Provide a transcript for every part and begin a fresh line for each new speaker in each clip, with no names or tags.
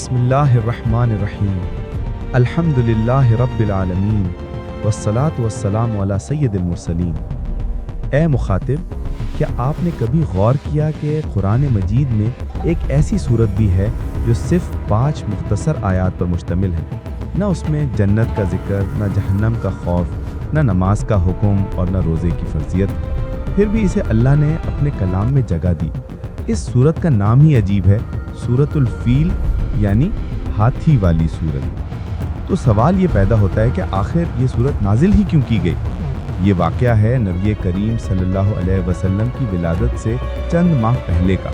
بسم اللہ الرحمن الرحیم الحمدللہ رب العالمین والصلاة والسلام علی سید المرسلین۔ اے مخاطب، کیا آپ نے کبھی غور کیا کہ قرآن مجید میں ایک ایسی صورت بھی ہے جو صرف 5 مختصر آیات پر مشتمل ہے؟ نہ اس میں جنت کا ذکر، نہ جہنم کا خوف، نہ نماز کا حکم اور نہ روزے کی فرضیت، پھر بھی اسے اللہ نے اپنے کلام میں جگہ دی۔ اس صورت کا نام ہی عجیب ہے، سورۃ الفیل، یعنی ہاتھی والی صورت۔ تو سوال یہ پیدا ہوتا ہے کہ آخر یہ صورت نازل ہی کیوں کی گئی؟ یہ واقعہ ہے نبی کریم صلی اللہ علیہ وسلم کی ولادت سے چند ماہ پہلے کا۔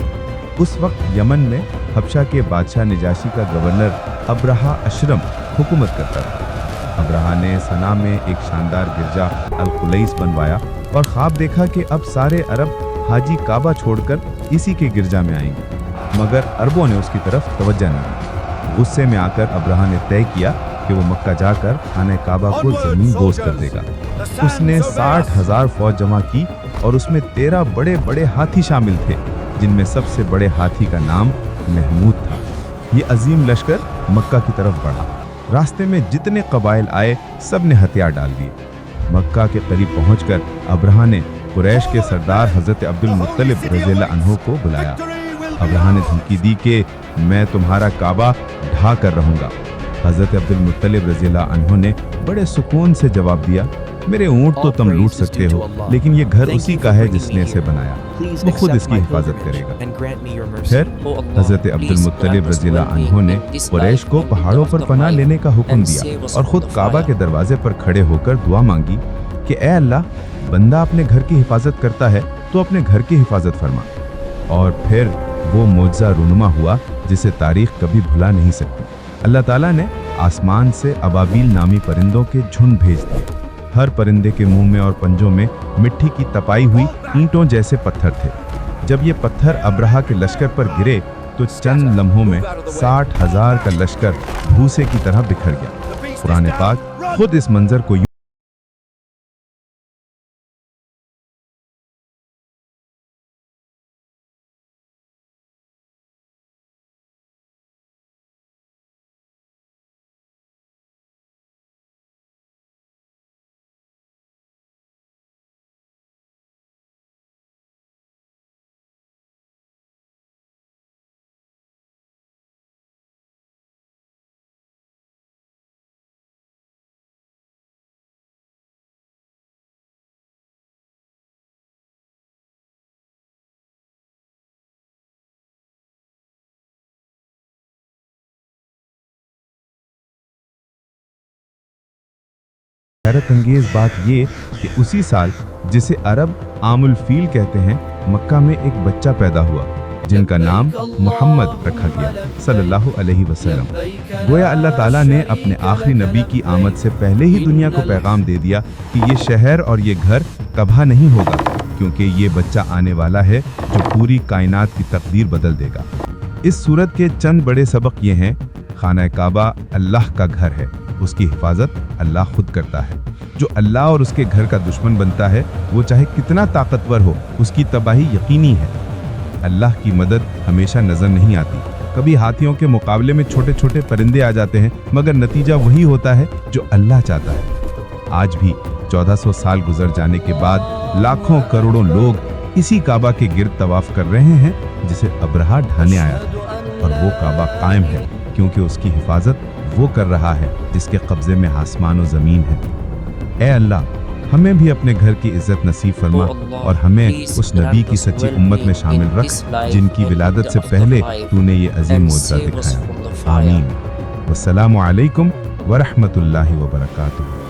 اس وقت یمن میں حبشہ کے بادشاہ نجاشی کا گورنر ابرہہ اشرم حکومت کرتا تھا۔ ابرہہ نے صنعا میں ایک شاندار گرجا القلیس بنوایا اور خواب دیکھا کہ اب سارے عرب حاجی کعبہ چھوڑ کر اسی کے گرجا میں آئیں گے، مگر عربوں نے اس کی طرف توجہ نہیں دی۔ غصے میں آ کر ابرہہ نے طے کیا کہ وہ مکہ جا کر خانہ کعبہ کو زمین بوس کر دے گا۔ اس نے 60,000 فوج جمع کی اور اس میں 13 بڑے بڑے ہاتھی شامل تھے، جن میں سب سے بڑے ہاتھی کا نام محمود تھا۔ یہ عظیم لشکر مکہ کی طرف بڑھا۔ راستے میں جتنے قبائل آئے سب نے ہتھیار ڈال دیے۔ مکہ کے قریب پہنچ کر ابرہہ نے قریش کے سردار حضرت عبد المطلب رضی اللہ عنہ کو بلایا۔ ابرہہ نے دھمکی دی کہ میں تمہارا کعبہ ڈھا کر رہوں گا۔ حضرت عبد المطلب رضی اللہ عنہ نے بڑے سکون سے جواب دیا، میرے اونٹ تو تم لوٹ سکتے ہو، لیکن یہ گھر اسی کا ہے جس نے اسے بنایا، وہ خود اس کی حفاظت کرے گا۔ پھر حضرت عبد المطلب رضی اللہ عنہ نے قریش کو پہاڑوں پر پناہ لینے کا حکم دیا اور خود کعبہ کے دروازے پر کھڑے ہو کر دعا مانگی کہ اے اللہ، بندہ اپنے گھر کی حفاظت کرتا ہے تو اپنے گھر کی حفاظت فرما۔ اور پھر وہ معجزہ رونما ہوا جسے تاریخ کبھی بھلا نہیں سکتی۔ اللہ تعالیٰ نے آسمان سے ابابیل نامی پرندوں کے جھنڈ بھیج دیے۔ ہر پرندے کے منہ میں اور پنجوں میں مٹی کی تپائی ہوئی اینٹوں جیسے پتھر تھے۔ جب یہ پتھر ابرہہ کے لشکر پر گرے تو چند لمحوں میں 60,000 کا لشکر بھوسے کی طرح بکھر گیا۔ قرآن پاک خود اس منظر کو حیرت انگیز بات یہ کہ اسی سال جسے عرب عام الفیل کہتے ہیں، مکہ میں ایک بچہ پیدا ہوا جن کا نام محمد رکھا گیا صلی اللہ علیہ وسلم۔ گویا اللہ تعالیٰ نے اپنے آخری نبی کی آمد سے پہلے ہی دنیا کو پیغام دے دیا کہ یہ شہر اور یہ گھر تباہ نہیں ہوگا، کیونکہ یہ بچہ آنے والا ہے جو پوری کائنات کی تقدیر بدل دے گا۔ اس سورت کے چند بڑے سبق یہ ہیں: خانہ کعبہ اللہ کا گھر ہے، اس کی حفاظت اللہ خود کرتا ہے۔ جو اللہ اور اس کے گھر کا دشمن بنتا ہے، وہ چاہے کتنا طاقتور ہو، اس کی تباہی یقینی ہے۔ اللہ کی مدد ہمیشہ نظر نہیں آتی، کبھی ہاتھیوں کے مقابلے میں چھوٹے چھوٹے پرندے آ جاتے ہیں، مگر نتیجہ وہی ہوتا ہے جو اللہ چاہتا ہے۔ آج بھی 1400 سال گزر جانے کے بعد لاکھوں کروڑوں لوگ اسی کعبہ کے گرد طواف کر رہے ہیں جسے ابرہہ ڈھانے آیا تھا، اور وہ کعبہ قائم ہے کیونکہ اس کی حفاظت وہ کر رہا ہے جس کے قبضے میں آسمان و زمین ہے۔ اے اللہ، ہمیں بھی اپنے گھر کی عزت نصیب فرما اور ہمیں اس نبی کی سچی امت میں شامل رکھ جن کی ولادت سے پہلے تو نے یہ عظیم معجزہ دکھایا۔ آمین۔ والسلام علیکم ورحمۃ اللہ وبرکاتہ۔